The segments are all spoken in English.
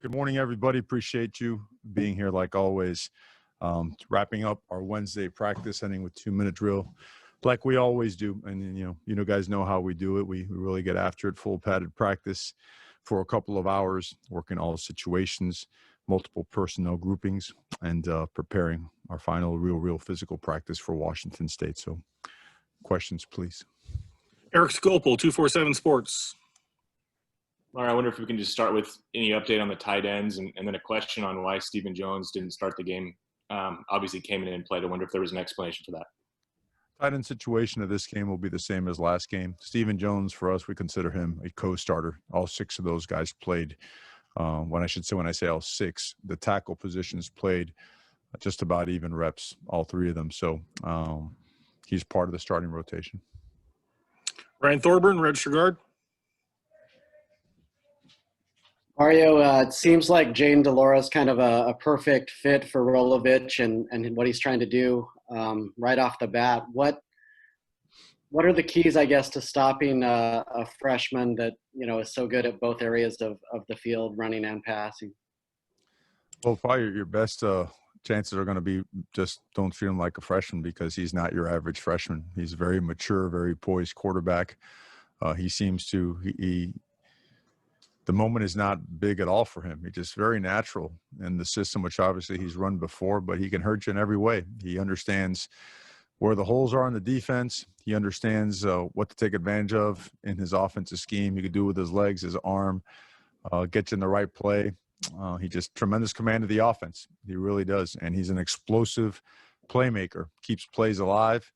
Good morning, everybody. Appreciate you being here like always. Wrapping up our Wednesday practice, ending with 2-minute drill like we always do. And, you guys know how we do it. We really get after it, full padded practice for a couple of hours, working all situations, multiple personnel groupings, and preparing our final real physical practice for Washington State. So questions, please. Eric Scopel, 247 Sports. All right, I wonder if we can just start with any update on the tight ends and then a question on why Stephen Jones didn't start the game. Obviously came in and played. I wonder if there was an explanation for that. Tight end situation of this game will be the same as last game. Stephen Jones, for us, we consider him a co-starter. All 6 of those guys played. When I say all 6, the tackle positions played just about even reps, all 3 of them. So he's part of the starting rotation. Ryan Thorburn, register guard. Mario, it seems like Jaden Delora kind of a perfect fit for Rolovich and what he's trying to do right off the bat. What are the keys, I guess, to stopping a freshman that, is so good at both areas of the field, running and passing? Well, probably your best chances are going to be just don't treat him like a freshman because he's not your average freshman. He's a very mature, very poised quarterback. He seems to the moment is not big at all for him. He's just very natural in the system, which obviously he's run before, but he can hurt you in every way. He understands where the holes are in the defense. He understands what to take advantage of in his offensive scheme. He could do it with his legs, his arm, get you in the right play. He just tremendous command of the offense. He really does. And he's an explosive playmaker, keeps plays alive,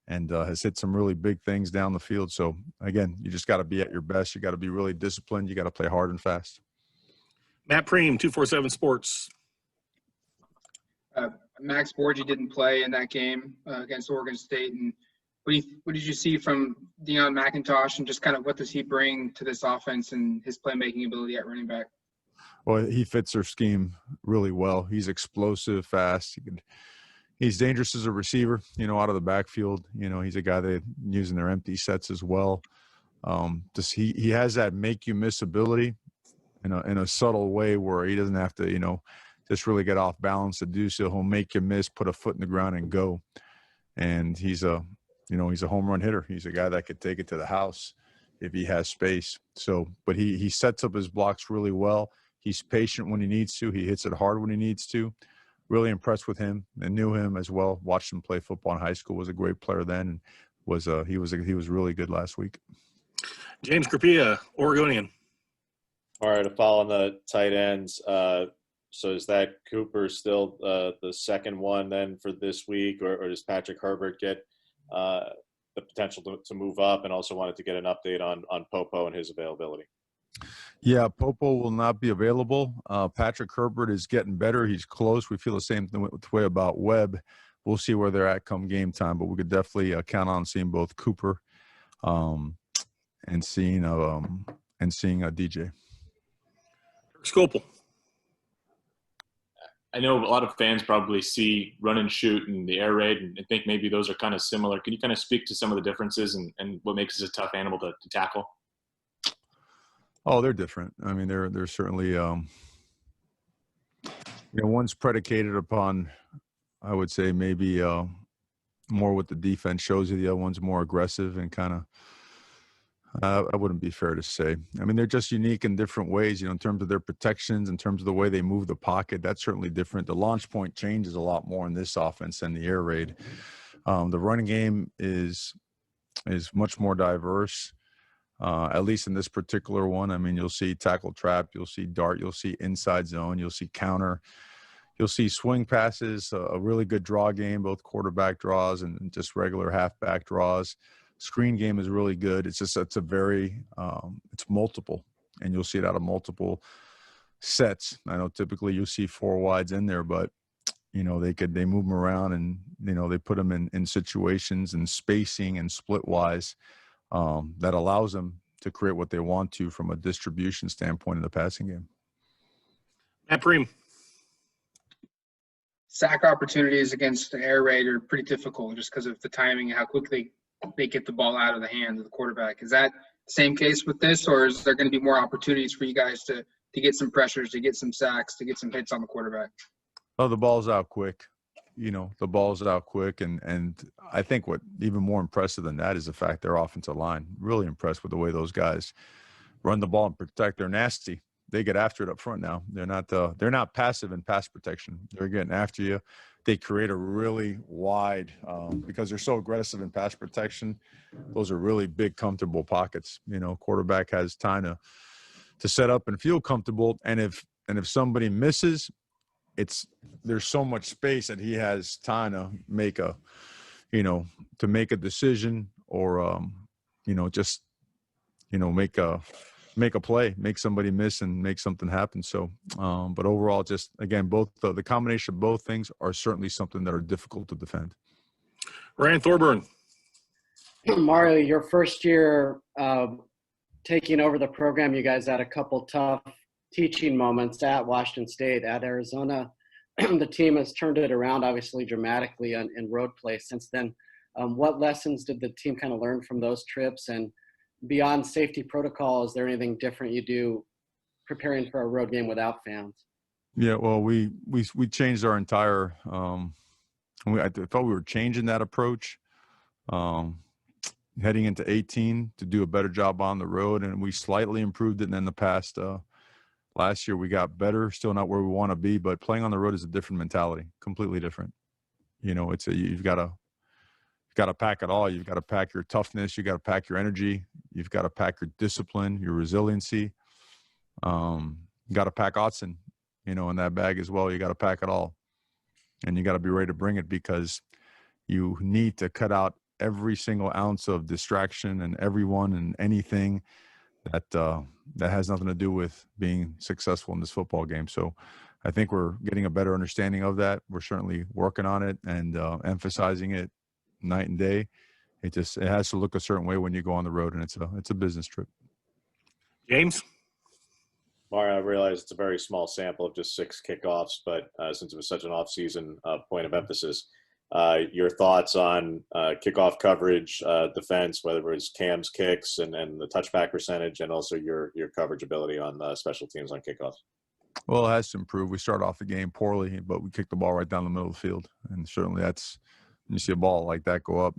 and has hit some really big things down the field. So, again, you just got to be at your best. You got to be really disciplined. You got to play hard and fast. Matt Preem, 247 Sports. Max Borgi didn't play in that game against Oregon State. And what did you see from Deion McIntosh, and just kind of what does he bring to this offense and his playmaking ability at running back? Well, he fits their scheme really well. He's explosive, fast. He's dangerous as a receiver, out of the backfield. He's a guy that using their empty sets as well. He has that make you miss ability in a subtle way where he doesn't have to, just really get off balance to do so. He'll make you miss, put a foot in the ground and go. And he's a home run hitter. He's a guy that could take it to the house if he has space. So, but he sets up his blocks really well. He's patient when he needs to. He hits it hard when he needs to. Really impressed with him and knew him as well. Watched him play football in high school. Was a great player then, and he was really good last week. James Crapia, Oregonian. All right, to follow on the tight ends. So is that Cooper still the second one then for this week, or does Patrick Herbert get the potential to move up? And also wanted to get an update on Popo and his availability. Yeah, Popo will not be available. Patrick Herbert is getting better. He's close. We feel the same way about Webb. We'll see where they're at come game time, but we could definitely count on seeing both Cooper and seeing DJ. Scopel. I know a lot of fans probably see run and shoot and the air raid and think maybe those are kind of similar. Can you kind of speak to some of the differences and what makes this a tough animal to tackle? Oh, they're different. I mean, they're certainly, one's predicated upon, I would say, maybe more what the defense shows you. The other one's more aggressive and kind of, I wouldn't be fair to say. I mean, they're just unique in different ways, in terms of their protections, in terms of the way they move the pocket. That's certainly different. The launch point changes a lot more in this offense than the air raid. The running game is much more diverse. At least in this particular one. I mean, you'll see tackle trap, you'll see dart, you'll see inside zone, you'll see counter, you'll see swing passes, a really good draw game, both quarterback draws and just regular halfback draws. Screen game is really good. It's multiple, and you'll see it out of multiple sets. I know typically you'll see 4 wides in there, but they move them around and, they put them in situations and spacing and split wise. That allows them to create what they want to from a distribution standpoint in the passing game. Matt Preem. Sack opportunities against the air raid are pretty difficult just because of the timing and how quickly they get the ball out of the hands of the quarterback. Is that the same case with this, or is there going to be more opportunities for you guys to to get some pressures, to get some sacks, to get some hits on the quarterback? Oh, the ball's out quick. The ball's out quick. And I think what even more impressive than that is the fact their offensive line. Really impressed with the way those guys run the ball and protect. They're nasty. They get after it up front now. They're not passive in pass protection. They're getting after you. They create a really wide because they're so aggressive in pass protection. Those are really big, comfortable pockets. Quarterback has time to set up and feel comfortable. And if somebody misses, there's so much space that he has time to make a decision or just make a play, make somebody miss and make something happen. So, but overall, just again, both the combination of both things are certainly something that are difficult to defend. Ryan Thorburn. Mario, your first year taking over the program, you guys had a couple tough teaching moments at Washington State, at Arizona. The team has turned it around, obviously, dramatically in road play since then. What lessons did the team kind of learn from those trips? And beyond safety protocol, is there anything different you do preparing for a road game without fans? Yeah, well, we changed our entire I thought we were changing that approach heading into 18 to do a better job on the road, and we slightly improved it. And then the past last year we got better, still not where we want to be, but playing on the road is a different mentality, completely different. You've got to pack it all. You've got to pack your toughness. You got to pack your energy. You've got to pack your discipline, your resiliency. You got to pack Autzen, in that bag as well. You got to pack it all, and you got to be ready to bring it because you need to cut out every single ounce of distraction and everyone and anything that has nothing to do with being successful in this football game. So I think we're getting a better understanding of that. We're certainly working on it and emphasizing it night and day. It has to look a certain way when you go on the road, and it's a business trip. James. Mario, I realize it's a very small sample of just 6 kickoffs, but since it was such an off-season point of emphasis, your thoughts on kickoff coverage, defense, whether it was Cam's kicks and the touchback percentage, and also your coverage ability on special teams on kickoffs. Well, it has to improve. We start off the game poorly, but we kick the ball right down the middle of the field, and certainly that's when you see a ball like that go up,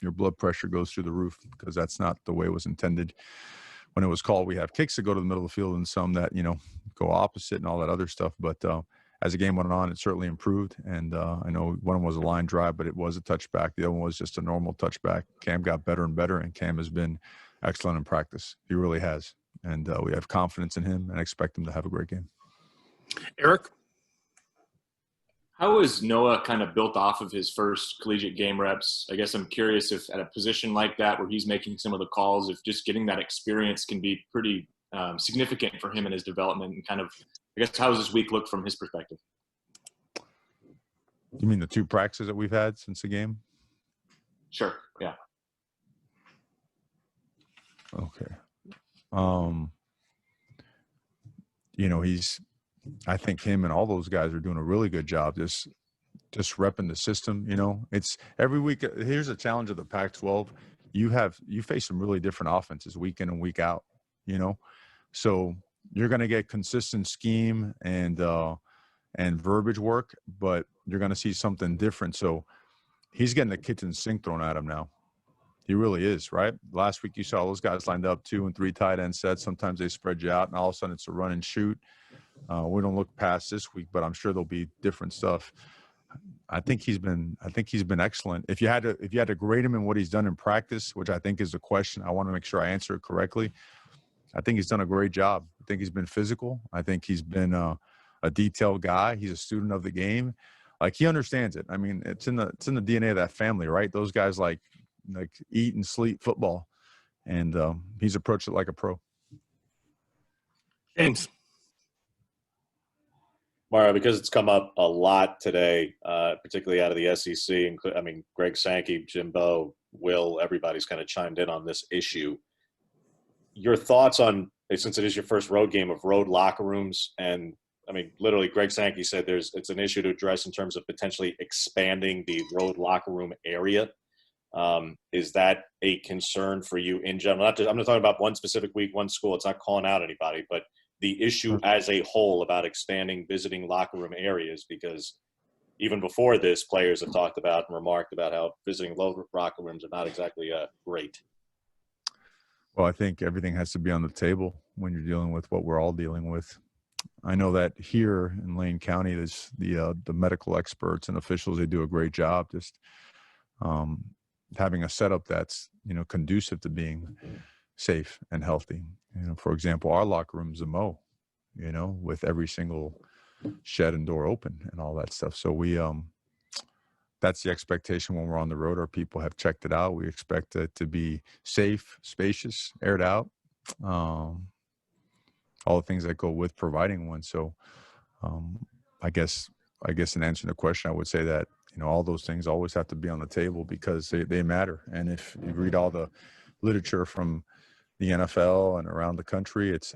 your blood pressure goes through the roof because that's not the way it was intended. When it was called, we have kicks that go to the middle of the field and some that, go opposite and all that other stuff. But as the game went on, it certainly improved. And I know one was a line drive, but it was a touchback. The other one was just a normal touchback. Cam got better and better, and Cam has been excellent in practice. He really has. And we have confidence in him and expect him to have a great game. Eric. How is Noah kind of built off of his first collegiate game reps? I guess I'm curious if at a position like that where he's making some of the calls, if just getting that experience can be pretty significant for him in his development, and kind of, I guess, how does this week look from his perspective? You mean the 2 practices that we've had since the game? Sure, yeah. Okay. I think him and all those guys are doing a really good job just repping the system. It's every week. Here's a challenge of the Pac-12. You face some really different offenses week in and week out, so you're going to get consistent scheme and verbiage work, but you're going to see something different. So he's getting the kitchen sink thrown at him now. He really is, right? Last week you saw those guys lined up 2 and 3 tight end sets. Sometimes they spread you out, and all of a sudden it's a run and shoot. We don't look past this week, but I'm sure there'll be different stuff. I think he's been excellent. If you had to grade him in what he's done in practice, which I think is the question, I want to make sure I answer it correctly. I think he's done a great job. I think he's been physical. I think he's been a detailed guy. He's a student of the game. Like, he understands it. I mean, it's in the DNA of that family, right? Those guys like eat and sleep football, and he's approached it like a pro. James. Mario, because it's come up a lot today, particularly out of the SEC, Greg Sankey, Jimbo, Will, everybody's kind of chimed in on this issue. Your thoughts on, since it is your first road game, of road locker rooms, and literally Greg Sankey said it's an issue to address in terms of potentially expanding the road locker room area. Is that a concern for you in general? I'm not talking about one specific week, one school. It's not calling out anybody, but the issue as a whole about expanding visiting locker room areas? Because even before this, players have talked about and remarked about how visiting local locker rooms are not exactly great. Well, I think everything has to be on the table when you're dealing with what we're all dealing with. I know that here in Lane County, there's the medical experts and officials. They do a great job just having a setup that's, conducive to being safe and healthy. For example, our locker room's a mow, with every single shed and door open and all that stuff. So we that's the expectation when we're on the road. Our people have checked it out. We expect it to be safe, spacious, aired out, all the things that go with providing one. So I guess in answering the question, I would say that, all those things always have to be on the table because they matter. And if you read all the literature from the NFL and around the country, it's,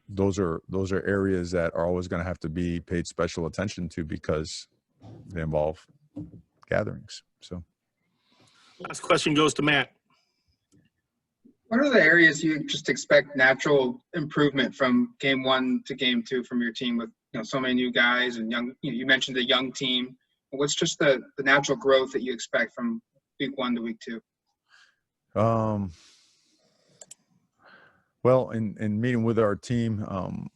those are areas that are always going to have to be paid special attention to because they involve gatherings. So Last question goes to Matt. What are the areas you just expect natural improvement from game 1 to game 2 from your team with so many new guys and young? You mentioned the young team. What's just the natural growth that you expect from week 1 to week 2? Well, in meeting with our team,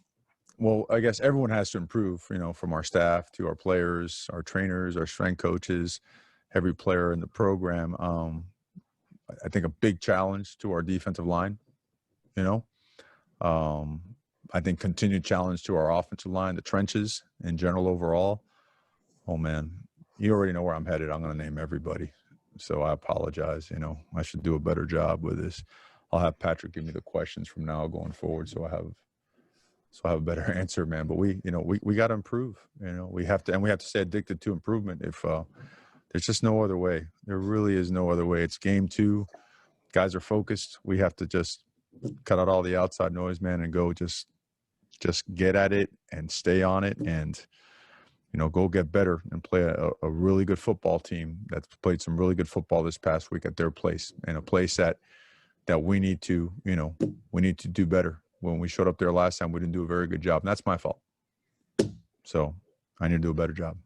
well, I guess everyone has to improve. From our staff to our players, our trainers, our strength coaches, every player in the program. I think a big challenge to our defensive line, I think continued challenge to our offensive line, the trenches in general overall. Oh, man, you already know where I'm headed. I'm going to name everybody. So I apologize. I should do a better job with this. I'll have Patrick give me the questions from now going forward so I have a better answer, man. But we got to improve. We have to stay addicted to improvement. If there's just no other way. There really is no other way. It's game 2. Guys are focused. We have to just cut out all the outside noise, man, and go just get at it and stay on it and, go get better and play a really good football team that's played some really good football this past week at their place, and a place that we need to, do better. When we showed up there last time, we didn't do a very good job, and that's my fault. So I need to do a better job.